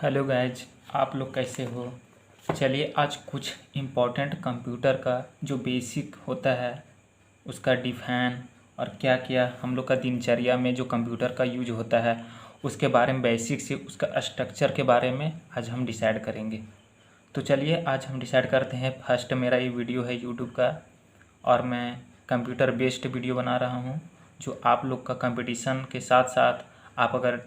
Hello guys, आप लोग कैसे हो। चलिए आज कुछ इम्पोर्टेंट कंप्यूटर का जो बेसिक होता है उसका डिफाइन और क्या क्या हम लोग का दिनचर्या में जो कंप्यूटर का यूज होता है उसके बारे में बेसिक से उसका स्ट्रक्चर के बारे में आज हम डिसाइड करेंगे। तो चलिए आज हम डिसाइड करते हैं। फर्स्ट मेरा ये वीडियो है यूट्यूब का और मैं कंप्यूटर बेस्ड वीडियो बना रहा हूँ जो आप लोग का कंपटीशन के साथ साथ आप अगर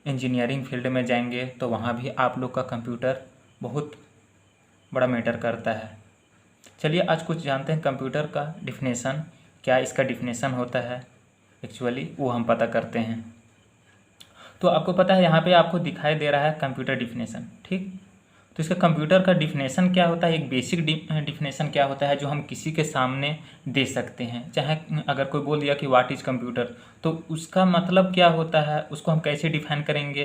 इंजीनियरिंग फील्ड में जाएंगे तो वहाँ भी आप लोग का कंप्यूटर बहुत बड़ा मैटर करता है। चलिए आज कुछ जानते हैं कंप्यूटर का डिफिनेशन, क्या इसका डिफिनेशन होता है एक्चुअली वो हम पता करते हैं। तो आपको पता है यहाँ पे आपको दिखाई दे रहा है कंप्यूटर डिफिनेशन, ठीक। तो इसका कंप्यूटर का डिफिनेशन क्या होता है, एक बेसिक डिफिनेशन क्या होता है जो हम किसी के सामने दे सकते हैं। चाहे अगर कोई बोल दिया कि व्हाट इज़ कंप्यूटर, तो उसका मतलब क्या होता है, उसको हम कैसे डिफाइन करेंगे।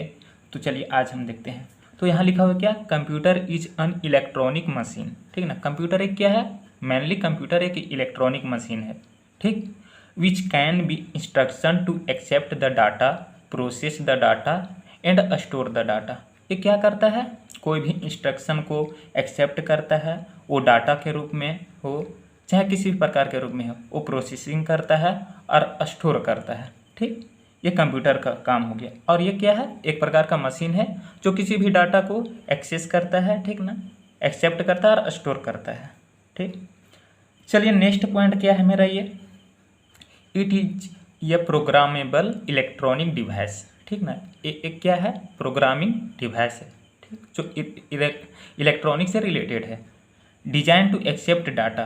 तो चलिए आज हम देखते हैं। तो यहाँ लिखा हुआ क्या, computer is an electronic machine, ठीक ना। कंप्यूटर एक क्या है, मेनली कंप्यूटर एक इलेक्ट्रॉनिक मशीन है, ठीक, which can be instruction to accept the data, process the data and store the data. ये क्या करता है, कोई भी इंस्ट्रक्शन को एक्सेप्ट करता है, वो डाटा के रूप में हो चाहे किसी भी प्रकार के रूप में हो, वो प्रोसेसिंग करता है और स्टोर करता है, ठीक। ये कंप्यूटर का काम हो गया। और ये क्या है, एक प्रकार का मशीन है जो किसी भी डाटा को एक्सेस करता है, ठीक ना, एक्सेप्ट करता है और स्टोर करता है, ठीक। चलिए नेक्स्ट पॉइंट क्या है मेरा, ये इट इज ये प्रोग्रामेबल इलेक्ट्रॉनिक डिवाइस, ठीक ना। एक क्या है, प्रोग्रामिंग डिवाइस है, ठीक, जो इलेक्ट्रॉनिक से रिलेटेड है। डिजाइन टू एक्सेप्ट डाटा,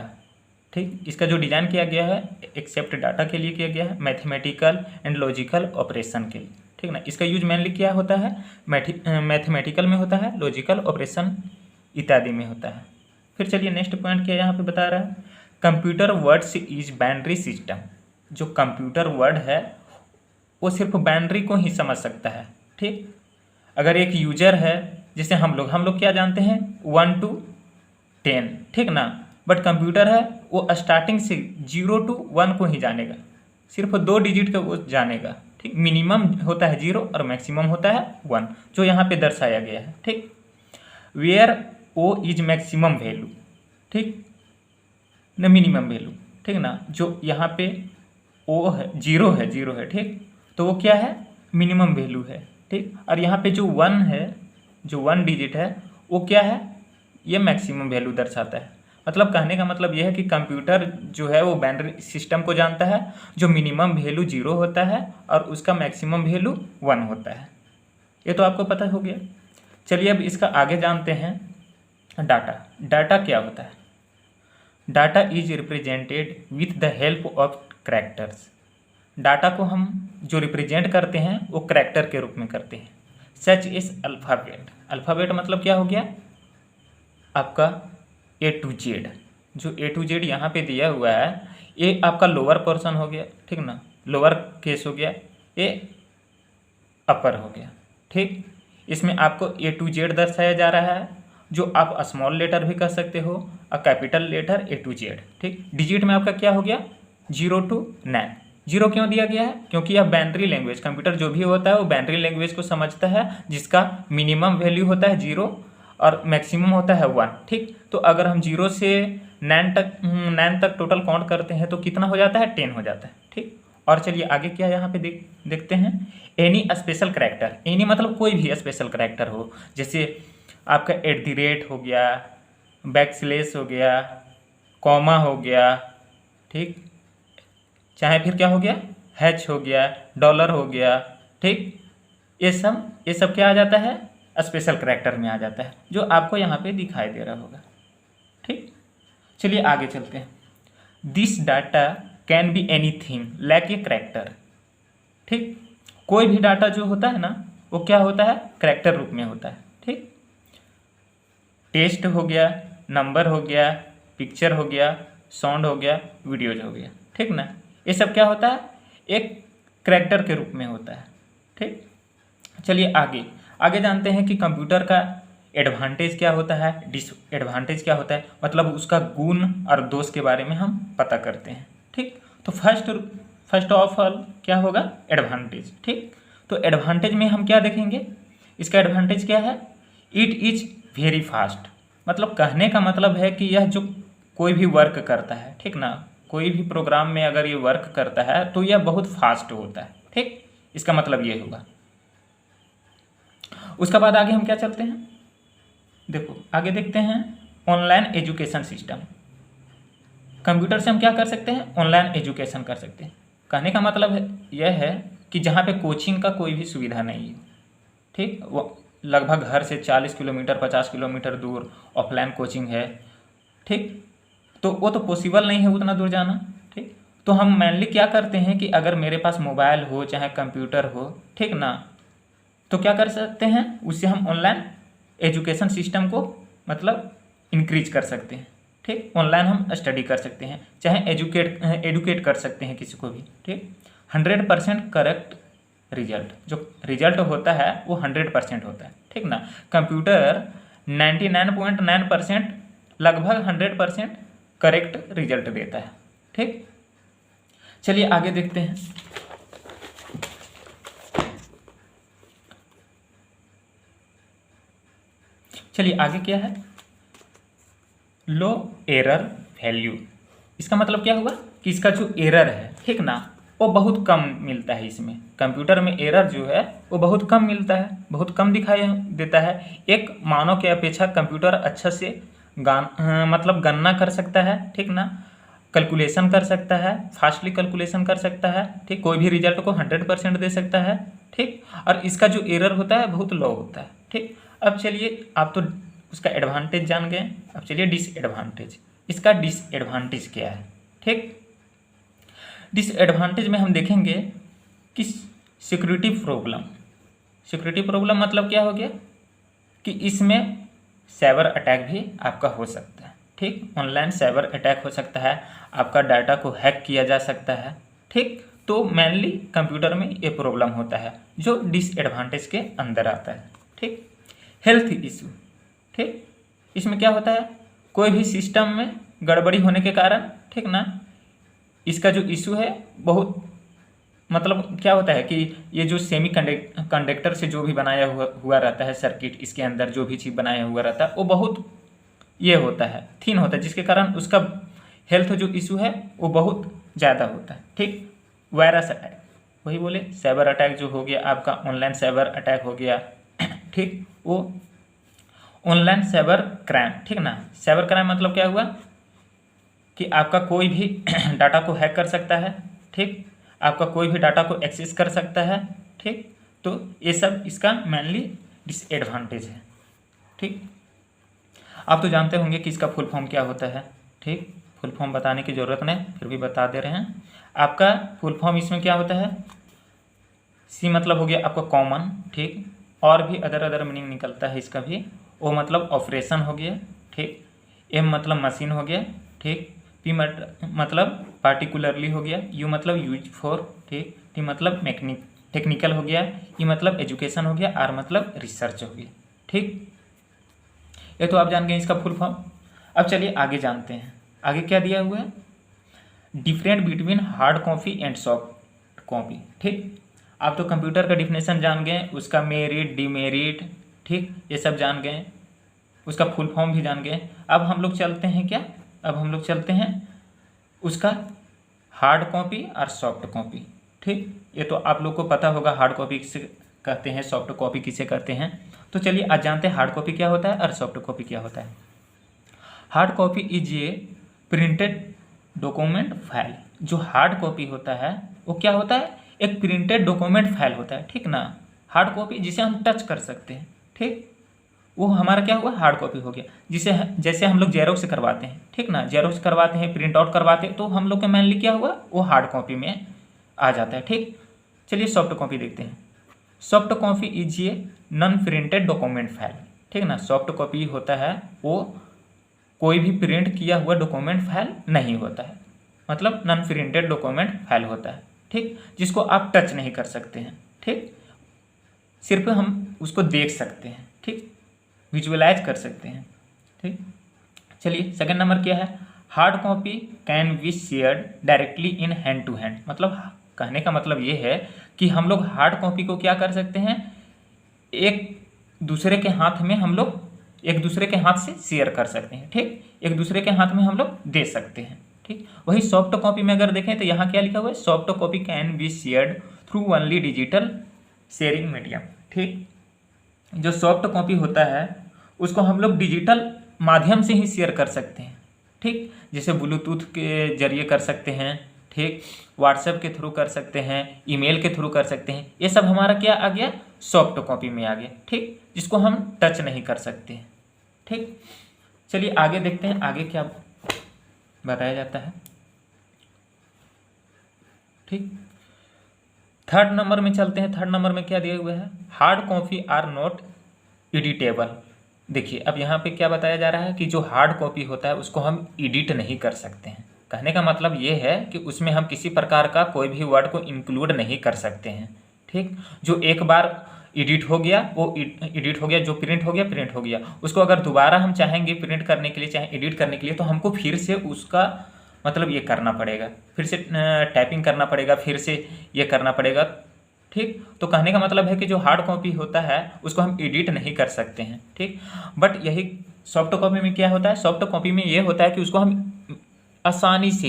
ठीक, इसका जो डिज़ाइन किया गया है एक्सेप्ट डाटा के लिए किया गया है, मैथमेटिकल एंड लॉजिकल ऑपरेशन के लिए, ठीक ना। इसका यूज मेनली क्या होता है, मैथमेटिकल में होता है, लॉजिकल ऑपरेशन इत्यादि में होता है। फिर चलिए नेक्स्ट पॉइंट क्या यहाँ पे बता रहा है, computer words is binary system. जो कंप्यूटर वर्ड है वो सिर्फ बाइनरी को ही समझ सकता है, ठीक। अगर एक यूजर है, जैसे हम लोग क्या जानते हैं 1 to 10, ठीक ना, बट कंप्यूटर है वो स्टार्टिंग से 0 to 1 को ही जानेगा, सिर्फ 2 डिजिट का वो जानेगा, ठीक। मिनिमम होता है 0 और मैक्सिमम होता है 1, जो यहाँ पे दर्शाया गया है, ठीक। Where O is maximum value, ठीक न, मिनिमम वैल्यू, ठीक ना। जो यहाँ पे ओ है, जीरो है, ठीक, तो वो क्या है, मिनिमम वैल्यू है, ठीक। और यहाँ पे जो 1 है, जो 1 डिजिट है वो क्या है, ये मैक्सिमम वैल्यू दर्शाता है। मतलब कहने का मतलब यह है कि कंप्यूटर जो है वो बाइनरी सिस्टम को जानता है, जो मिनिमम वैल्यू 0 होता है और उसका मैक्सिमम वैल्यू 1 होता है। ये तो आपको पता हो गया। चलिए अब इसका आगे जानते हैं। डाटा क्या होता है, data is represented with the help of characters. Data को हम जो रिप्रेजेंट करते हैं वो करैक्टर के रूप में करते हैं, सच इज अल्फ़ाबेट। अल्फ़ाबेट मतलब क्या हो गया, आपका A to Z। जो A to Z यहाँ पे दिया हुआ है ये आपका लोअर पोर्शन हो गया, ठीक ना, लोअर केस हो गया, ये अपर हो गया, ठीक। इसमें आपको A to Z दर्शाया जा रहा है, जो आप स्मॉल लेटर भी कर सकते हो और capital letter A to Z, ठीक। डिजिट में आपका क्या हो गया 0 to 9। 0 क्यों दिया गया है, क्योंकि यह बाइनरी लैंग्वेज, कंप्यूटर जो भी होता है वो बाइनरी लैंग्वेज को समझता है, जिसका मिनिमम वैल्यू होता है 0 और मैक्सिमम होता है 1, ठीक। तो अगर हम 0 से 9 तक टोटल काउंट करते हैं तो कितना हो जाता है, 10 हो जाता है, ठीक। और चलिए आगे क्या यहाँ पे देखते हैं। एनी स्पेशल करैक्टर, एनी मतलब कोई भी स्पेशल करैक्टर हो, जैसे आपका @ हो गया, बैकस्लैश हो गया, कॉमा हो गया, ठीक, चाहे फिर क्या हो गया हैच हो गया, डॉलर हो गया, ठीक। ये सब क्या आ जाता है, स्पेशल करैक्टर में आ जाता है, जो आपको यहाँ पे दिखाई दे रहा होगा, ठीक। चलिए आगे चलते हैं। This data can be anything like a character, ठीक। कोई भी डाटा जो होता है ना वो क्या होता है, करैक्टर रूप में होता है, ठीक। टेक्स्ट हो गया, नंबर हो गया, पिक्चर हो गया, साउंड हो गया, वीडियोज हो गया, ठीक ना। ये सब क्या होता है, एक करैक्टर के रूप में होता है, ठीक। चलिए आगे जानते हैं कि कंप्यूटर का एडवांटेज क्या होता है, डिसएडवांटेज क्या होता है, मतलब उसका गुण और दोष के बारे में हम पता करते हैं, ठीक। तो फर्स्ट ऑफ ऑल क्या होगा, एडवांटेज, ठीक। तो एडवांटेज में हम क्या देखेंगे, इसका एडवांटेज क्या है, इट इज वेरी फास्ट, मतलब कहने का मतलब है कि यह जो कोई भी वर्क करता है, ठीक ना, कोई भी प्रोग्राम में अगर ये वर्क करता है तो यह बहुत फास्ट होता है, ठीक, इसका मतलब ये होगा। उसके बाद आगे हम क्या चलते हैं, देखो आगे देखते हैं ऑनलाइन एजुकेशन सिस्टम। कंप्यूटर से हम क्या कर सकते हैं, ऑनलाइन एजुकेशन कर सकते हैं। कहने का मतलब है यह है कि जहाँ पे कोचिंग का कोई भी सुविधा नहीं है, ठीक, वो लगभग घर से 40 किलोमीटर 50 किलोमीटर दूर ऑफलाइन कोचिंग है, ठीक, तो वो तो पॉसिबल नहीं है उतना दूर जाना, ठीक। तो हम मेनली क्या करते हैं कि अगर मेरे पास मोबाइल हो चाहे कंप्यूटर हो, ठीक ना, तो क्या कर सकते हैं, उससे हम ऑनलाइन एजुकेशन सिस्टम को मतलब इंक्रीज कर सकते हैं, ठीक। ऑनलाइन हम स्टडी कर सकते हैं, चाहे एडुकेट कर सकते हैं किसी को भी, ठीक। 100% करेक्ट रिजल्ट, जो रिजल्ट होता है वो 100% होता है, ठीक ना। कंप्यूटर 99.9% लगभग 100% करेक्ट रिजल्ट देता है, ठीक। चलिए आगे देखते हैं। चलिए आगे क्या है, लो एरर वैल्यू। इसका मतलब क्या हुआ कि इसका जो एरर है, ठीक ना, वो बहुत कम मिलता है। इसमें कंप्यूटर में एरर जो है वो बहुत कम मिलता है, बहुत कम दिखाई देता है। एक मानव के अपेक्षा कंप्यूटर अच्छा से मतलब गणना कर सकता है, ठीक ना, कैलकुलेशन कर सकता है, फास्टली कैलकुलेशन कर सकता है, ठीक, कोई भी रिजल्ट को 100% दे सकता है, ठीक। और इसका जो एरर होता है बहुत लो होता है, ठीक। अब चलिए, आप तो उसका एडवांटेज जान गए, अब चलिए डिसएडवांटेज। इसका डिसएडवांटेज क्या है, ठीक। डिसएडवांटेज में हम देखेंगे कि सिक्योरिटी प्रॉब्लम। सिक्योरिटी प्रॉब्लम मतलब क्या हो गया कि इसमें साइबर अटैक भी आपका हो सकता है, ठीक। ऑनलाइन साइबर अटैक हो सकता है, आपका डाटा को हैक किया जा सकता है, ठीक। तो मेनली कंप्यूटर में ये प्रॉब्लम होता है जो डिसएडवांटेज के अंदर आता है, ठीक। हेल्थ इशू, ठीक, इसमें क्या होता है, कोई भी सिस्टम में गड़बड़ी होने के कारण, ठीक ना, इसका जो इशू है बहुत मतलब क्या होता है कि ये जो सेमी कंडक्टर से जो भी बनाया हुआ रहता है सर्किट, इसके अंदर जो भी चीज़ बनाया हुआ रहता है वो बहुत ये होता है, थिन होता है, जिसके कारण उसका हेल्थ जो इशू है वो बहुत ज़्यादा होता है, ठीक। वायरस अटैक, वही बोले साइबर अटैक जो हो गया आपका, ऑनलाइन साइबर अटैक हो गया, ठीक, वो ऑनलाइन साइबर क्राइम, ठीक ना। साइबर क्राइम मतलब क्या हुआ कि आपका कोई भी डाटा को हैक कर सकता है, ठीक, आपका कोई भी डाटा को एक्सेस कर सकता है, ठीक। तो ये सब इसका मेनली डिसएडवांटेज है, ठीक। आप तो जानते होंगे कि इसका फुल फॉर्म क्या होता है, ठीक, फुल फॉर्म बताने की ज़रूरत नहीं, फिर भी बता दे रहे हैं। आपका फुल फॉर्म इसमें क्या होता है, सी मतलब हो गया आपका कॉमन, ठीक, और भी अदर मीनिंग निकलता है इसका भी। ओ मतलब ऑपरेशन हो गया, ठीक, एम मतलब मशीन हो गया, ठीक, पी मतलब पार्टिकुलरली हो गया, यू मतलब यूज फॉर, ठीक, टी मतलब टेक्निकल हो गया, ई मतलब एजुकेशन हो गया, आर मतलब रिसर्च हो गया, ठीक। ये तो आप जान गए इसका फुल फॉर्म। अब चलिए आगे जानते हैं, आगे क्या दिया हुआ है, different between hard copy and soft copy, ठीक। आप तो कंप्यूटर का डिफिनेशन जान गए, उसका मेरिट डिमेरिट, ठीक, ये सब जान गए, उसका फुल फॉर्म भी जान गए। अब हम लोग चलते हैं क्या, अब हम लोग चलते हैं उसका हार्ड कॉपी और सॉफ्ट कॉपी, ठीक। ये तो आप लोग को पता होगा हार्ड कॉपी किसे कहते हैं, सॉफ्ट कॉपी किसे कहते हैं। तो चलिए आज जानते हैं हार्ड कॉपी क्या होता है और सॉफ्ट कॉपी क्या होता है। Hard copy is a printed document file. जो हार्ड कॉपी होता है वो क्या होता है, एक प्रिंटेड डॉक्यूमेंट फाइल होता है, ठीक ना। हार्ड कॉपी जिसे हम टच कर सकते हैं, ठीक, वो हमारा क्या हुआ, हार्ड कॉपी हो गया। जिसे जैसे हम लोग जेरोक्स करवाते हैं, ठीक ना, जेरोक्स करवाते हैं, प्रिंट आउट करवाते हैं, तो हम लोग का मेनली क्या हुआ, वो हार्ड कॉपी में आ जाता है, ठीक। चलिए सॉफ्ट कॉपी देखते हैं। Soft copy is a non printed document file, ठीक ना। सॉफ्ट कॉपी होता है वो कोई भी प्रिंट किया हुआ डॉक्यूमेंट फाइल नहीं होता है, मतलब नॉन प्रिंटेड डॉक्यूमेंट फाइल होता है, ठीक, जिसको आप टच नहीं कर सकते हैं, ठीक, सिर्फ हम उसको देख सकते हैं, ठीक, विजुअलाइज कर सकते हैं, ठीक। चलिए सेकंड नंबर क्या है, hard copy can be shared directly in hand to hand. मतलब कहने का मतलब ये है कि हम लोग हार्ड कॉपी को क्या कर सकते हैं, एक दूसरे के हाथ में हम लोग एक दूसरे के हाथ से शेयर कर सकते हैं, ठीक, एक दूसरे के हाथ में हम लोग दे सकते हैं, ठीक। वही सॉफ्ट कॉपी में अगर देखें तो यहाँ क्या लिखा हुआ है, soft copy can be shared through only digital sharing medium, ठीक। जो सॉफ्ट कॉपी होता है उसको हम लोग डिजिटल माध्यम से ही शेयर कर सकते हैं, ठीक, जैसे ब्लूटूथ के जरिए कर सकते हैं, ठीक, व्हाट्सएप के थ्रू कर सकते हैं, ईमेल के थ्रू कर सकते हैं। ये सब हमारा क्या आ गया, सॉफ्ट कॉपी में आ गया, ठीक, जिसको हम टच नहीं कर सकते हैं, ठीक। चलिए आगे देखते हैं आगे क्या बताया जाता है, ठीक। थर्ड नंबर में चलते हैं। थर्ड नंबर में क्या दिया हुआ है, hard copy are not editable. देखिए अब यहाँ पे क्या बताया जा रहा है कि जो हार्ड कॉपी होता है उसको हम एडिट नहीं कर सकते हैं। कहने का मतलब ये है कि उसमें हम किसी प्रकार का कोई भी वर्ड को इंक्लूड नहीं कर सकते हैं, ठीक। जो एक बार एडिट हो गया वो एडिट हो गया, जो प्रिंट हो गया, उसको अगर दोबारा हम चाहेंगे प्रिंट करने के लिए चाहे एडिट करने के लिए तो हमको फिर से उसका मतलब ये करना पड़ेगा, फिर से टाइपिंग करना पड़ेगा, फिर से ये करना पड़ेगा, ठीक। तो कहने का मतलब है कि जो हार्ड कॉपी होता है उसको हम एडिट नहीं कर सकते हैं, ठीक। बट यही सॉफ्ट कॉपी में क्या होता है, सॉफ्ट कॉपी में ये होता है कि उसको हम आसानी से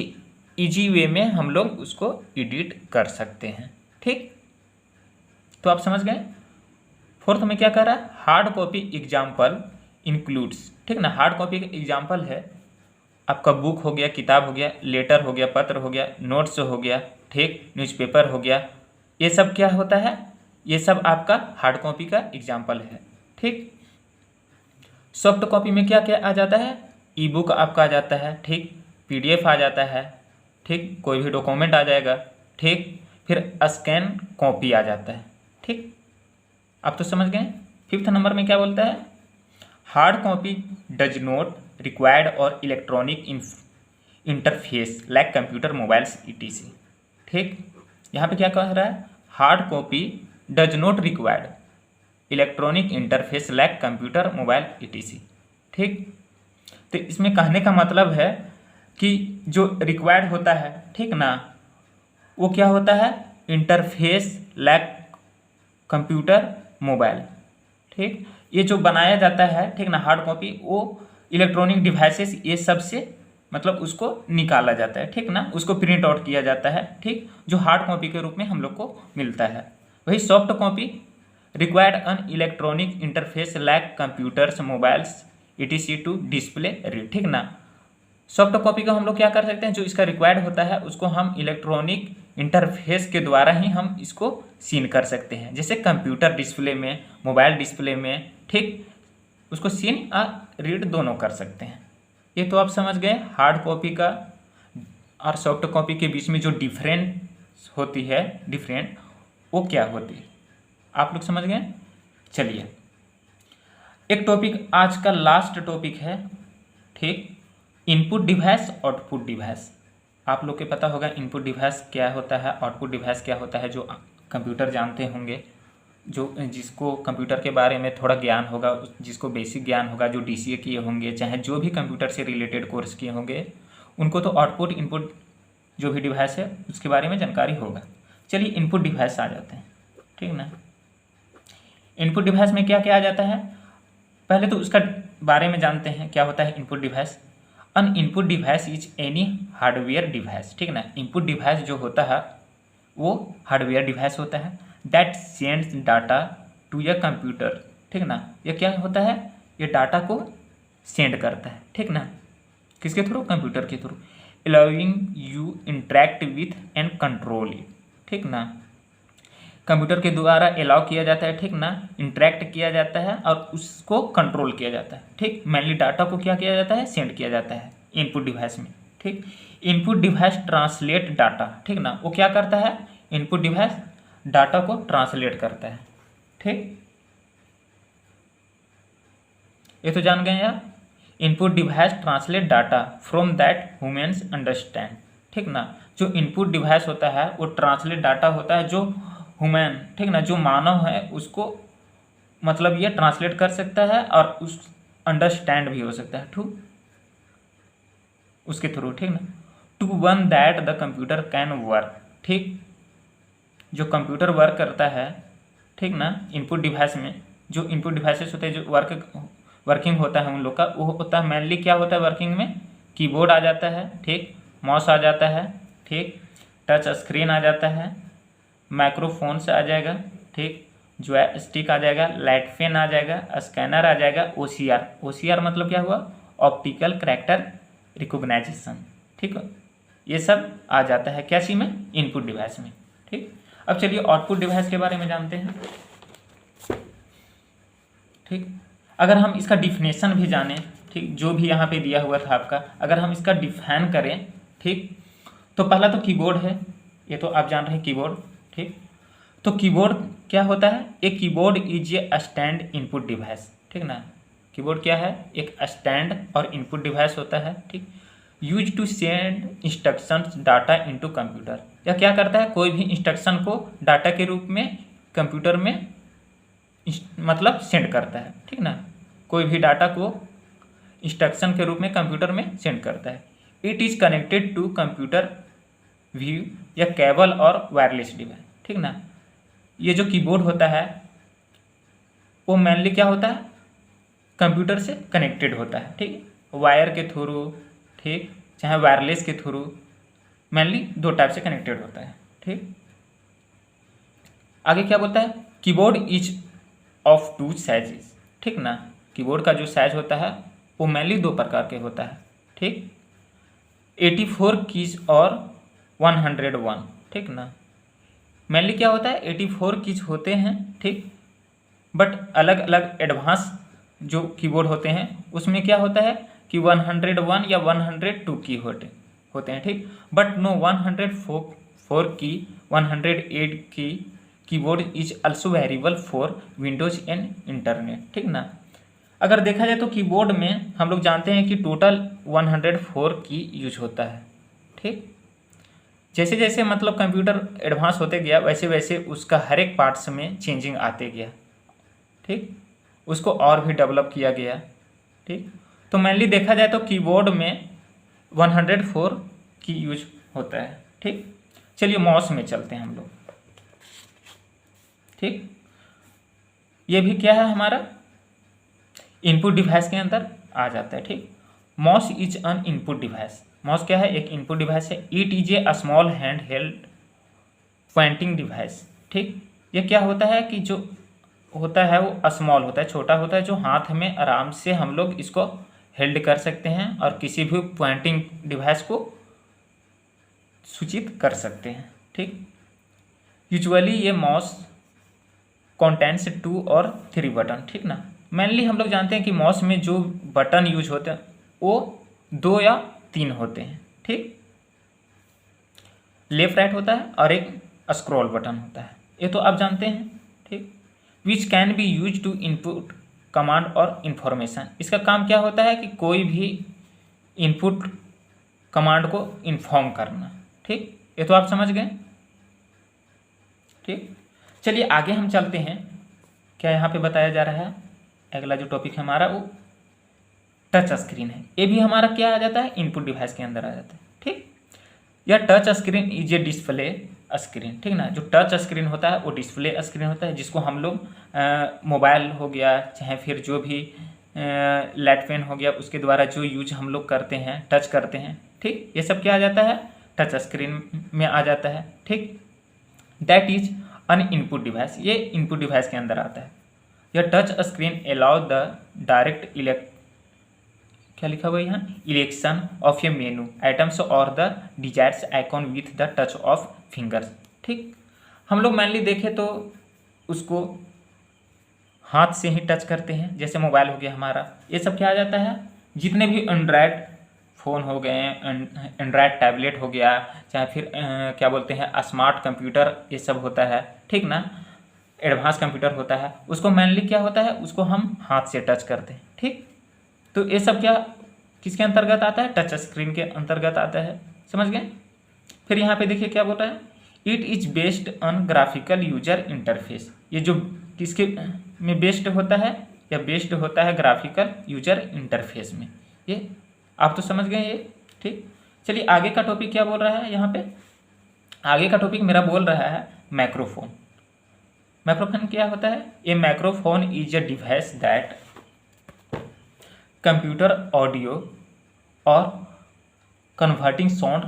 इजी वे में हम लोग उसको एडिट कर सकते हैं, ठीक। तो आप समझ गए। फोर्थ में क्या कर रहा है, हार्ड कॉपी एग्जाम्पल इंक्लूड्स, ठीक ना। हार्ड कॉपी का एग्जाम्पल है आपका बुक हो गया, किताब हो गया, लेटर हो गया, पत्र हो गया, नोट्स हो गया, ठीक, न्यूज़पेपर हो गया। ये सब क्या होता है, ये सब आपका हार्ड कॉपी का एग्जाम्पल है, ठीक। सॉफ्ट कॉपी में क्या क्या आ जाता है, ई बुक आपका आ जाता है, ठीक, PDF आ जाता है, ठीक, कोई भी डॉक्यूमेंट आ जाएगा, ठीक, फिर स्कैन कॉपी आ जाता है, ठीक। आप तो समझ गए। फिफ्थ नंबर में क्या बोलता है, hard copy does not required और electronic interface like computer mobiles ETC, ठीक। यहाँ पे क्या कह रहा है, hard copy does not required electronic interface like computer mobile ETC, ठीक। तो इसमें कहने का मतलब है कि जो रिक्वायर्ड होता है, ठीक ना, वो क्या होता है, इंटरफेस लाइक कंप्यूटर मोबाइल, ठीक। ये जो बनाया जाता है, ठीक ना, हार्ड कॉपी, वो इलेक्ट्रॉनिक डिवाइसेस ये सब से मतलब उसको निकाला जाता है, ठीक ना, उसको प्रिंट आउट किया जाता है, ठीक, जो हार्ड कॉपी के रूप में हम लोग को मिलता है। वही soft copy required an electronic interface like computers mobiles ETC to display read, ठीक ना। सॉफ्ट कॉपी का हम लोग क्या कर सकते हैं, जो इसका रिक्वायर्ड होता है उसको हम इलेक्ट्रॉनिक इंटरफेस के द्वारा ही हम इसको सीन कर सकते हैं, जैसे कंप्यूटर डिस्प्ले में, मोबाइल डिस्प्ले में, ठीक, उसको सीन और रीड दोनों कर सकते हैं। ये तो आप समझ गए हार्ड कॉपी का और सॉफ्ट कॉपी के बीच में जो डिफरेंस होती है, डिफरेंट वो क्या होती है, आप लोग समझ गए। चलिए एक टॉपिक आज का लास्ट टॉपिक है, ठीक, इनपुट डिवाइस आउटपुट डिवाइस। आप लोग के पता होगा इनपुट डिवाइस क्या होता है, आउटपुट डिवाइस क्या होता है, जो कंप्यूटर जानते होंगे, जो जिसको कंप्यूटर के बारे में थोड़ा ज्ञान होगा, जिसको बेसिक ज्ञान होगा, जो DCA किए होंगे, चाहे जो भी कंप्यूटर से रिलेटेड कोर्स किए होंगे, उनको तो आउटपुट इनपुट जो भी डिवाइस है उसके बारे में जानकारी होगा। चलिए इनपुट डिवाइस आ जाते हैं, ठीक ना। इनपुट डिवाइस में क्या क्या आ जाता है, पहले तो उसका बारे में जानते हैं क्या होता है input device. An input device is any hardware device, ठीक ना। इनपुट डिवाइस जो होता है वो हार्डवेयर डिवाइस होता है that sends data to a computer, ठीक ना। ये क्या होता है, ये डाटा को सेंड करता है, ठीक ना, किसके थ्रू, कंप्यूटर के through, allowing you interact with and control it, ठीक ना। कंप्यूटर के द्वारा अलाउ किया जाता है, ठीक ना, इंटरेक्ट किया जाता है और उसको कंट्रोल किया जाता है, ठीक। मेनली डाटा को क्या किया जाता है, सेंड किया जाता है इनपुट डिवाइस में, ठीक। इनपुट डिवाइस ट्रांसलेट डाटा, ठीक ना, वो क्या करता है, इनपुट डिवाइस डाटा को ट्रांसलेट करता है, ठीक। ये तो जान गए यार, input device translate data from that humans understand, ठीक ना। जो इनपुट डिवाइस होता है वो ट्रांसलेट डाटा होता है जो ह्यूमन, ठीक ना, जो मानव है उसको मतलब ये ट्रांसलेट कर सकता है और उस अंडरस्टैंड भी हो सकता है थ्रू उसके थ्रू, ठीक ना। To one that the computer can work, ठीक, जो कंप्यूटर वर्क करता है, ठीक ना, इनपुट डिवाइस में जो इनपुट डिवाइसेस होते हैं जो वर्किंग होता है उन लोग का, वो होता है मेनली क्या होता है वर्किंग में, कीबोर्ड आ जाता है, ठीक, माउस आ जाता है, ठीक, टच स्क्रीन आ जाता है, माइक्रोफोन से आ जाएगा, ठीक, जॉयस्टिक आ जाएगा, लाइट फैन आ जाएगा, स्कैनर आ जाएगा, ओसीआर मतलब क्या हुआ, ऑप्टिकल कैरेक्टर रिकॉग्नाइजेशन, ठीक है, ये सब आ जाता है क्या चीज़ में, इनपुट डिवाइस में, ठीक। अब चलिए आउटपुट डिवाइस के बारे में जानते हैं, ठीक। अगर हम इसका डिफिनेशन भी जानें, ठीक, जो भी यहाँ पे दिया हुआ था आपका, अगर हम इसका डिफाइन करें, ठीक, तो पहला तो कीबोर्ड है, ये तो आप जान रहे हैं कीबोर्ड, ठीक। तो कीबोर्ड क्या होता है, एक keyboard is a stand input device, ठीक ना, कीबोर्ड क्या है, एक स्टैंड और इनपुट डिवाइस होता है, ठीक, use to send instructions data into computer, यह क्या करता है, कोई भी इंस्ट्रक्शन को डाटा के रूप में कंप्यूटर में मतलब सेंड करता है, ठीक ना, कोई भी डाटा को इंस्ट्रक्शन के रूप में कंप्यूटर में सेंड करता है। It is connected to computer via या केबल और वायरलेस डिवाइस, ठीक ना। ये जो कीबोर्ड होता है वो मेनली क्या होता है, कंप्यूटर से कनेक्टेड होता है, ठीक, वायर के थ्रू, ठीक, चाहे वायरलेस के थ्रू, मेनली दो टाइप से कनेक्टेड होता है, ठीक। आगे क्या बोलता है, keyboard is of two sizes, ठीक ना, कीबोर्ड का जो साइज होता है वो मेनली दो प्रकार के होता है, ठीक, 84 कीज और 101, ठीक ना, मेनली क्या होता है 84 कीज होते हैं, ठीक, बट अलग अलग एडवांस जो कीबोर्ड होते हैं उसमें क्या होता है कि 101 या 102 की होते हैं, ठीक, बट नो 104 की 108 की keyboard is also variable for Windows and internet, ठीक ना। अगर देखा जाए तो कीबोर्ड में हम लोग जानते हैं कि टोटल 104 की यूज होता है, ठीक। जैसे जैसे मतलब कंप्यूटर एडवांस होते गया वैसे वैसे उसका हर एक पार्ट्स में चेंजिंग आते गया, ठीक, उसको और भी डेवलप किया गया, ठीक। तो मेनली देखा जाए तो कीबोर्ड में 104 की यूज होता है, ठीक। चलिए माउस में चलते हैं हम लोग, ठीक, ये भी क्या है हमारा इनपुट डिवाइस के अंदर आ जाता है, ठीक। Mouse is an input device, mouse क्या है, एक इनपुट डिवाइस है। It is a small hand held pointing device, ठीक, ये क्या होता है कि जो होता है वो स्मॉल होता है, छोटा होता है, जो हाथ में आराम से हम लोग इसको हेल्ड कर सकते हैं और किसी भी पॉइंटिंग डिवाइस को सूचित कर सकते हैं, ठीक। यूजुअली ये माउस कंटेंट्स 2 और 3 बटन, ठीक ना। मेनली हम लोग जानते हैं कि माउस में जो बटन यूज होते हैं वो 2 या 3 होते हैं, ठीक, लेफ्ट राइट होता है और एक स्क्रॉल बटन होता है, ये तो आप जानते हैं, ठीक। Which can be use to input command और इन्फॉर्मेशन, इसका काम क्या होता है कि कोई भी इनपुट कमांड को इन्फॉर्म करना, ठीक, ये तो आप समझ गए, ठीक। चलिए आगे हम चलते हैं, क्या यहाँ पे बताया जा रहा है, अगला जो टॉपिक है हमारा वो टच स्क्रीन है। ये भी हमारा क्या आ जाता है, इनपुट डिवाइस के अंदर आ जाता है, ठीक। या touch screen is a display screen, ठीक ना, जो टच स्क्रीन होता है वो डिस्प्ले स्क्रीन होता है, जिसको हम लोग मोबाइल हो गया चाहे फिर जो भी लाइट पेन हो गया उसके द्वारा जो यूज हम लोग करते हैं, टच करते हैं, ठीक, ये सब क्या आ जाता है, टच स्क्रीन में आ जाता है, ठीक। That is an input device, ये इनपुट डिवाइस के अंदर आता है। यह touch screen allow the direct क्या लिखा हुआ है यहाँ, election of a menu items और the desires icon with the touch of fingers, ठीक। हम लोग मेनली देखें तो उसको हाथ से ही टच करते हैं, जैसे मोबाइल हो गया हमारा, ये सब क्या आ जाता है, जितने भी एंड्रॉयड फ़ोन हो गए, एंड्रॉयड टैबलेट हो गया, चाहे फिर क्या बोलते हैं स्मार्ट कंप्यूटर, ये सब होता है, ठीक ना, एडवांस कंप्यूटर होता है, उसको मेनली क्या होता है, उसको हम हाथ से टच करते हैं, ठीक। तो ये सब क्या किसके अंतर्गत आता है, टच स्क्रीन के अंतर्गत आता है, समझ गए। फिर यहाँ पे देखिए क्या बोल रहा है, it is based on graphical user interface, ये जो किसके में बेस्ड होता है, या बेस्ड होता है ग्राफिकल यूजर इंटरफेस में, ये आप तो समझ गए ये, ठीक। चलिए आगे का टॉपिक क्या बोल रहा है यहाँ पे, आगे का टॉपिक मेरा बोल रहा है माइक्रोफोन, माइक्रोफोन क्या होता है? A microphone is a device that computer audio और कन्वर्टिंग साउंड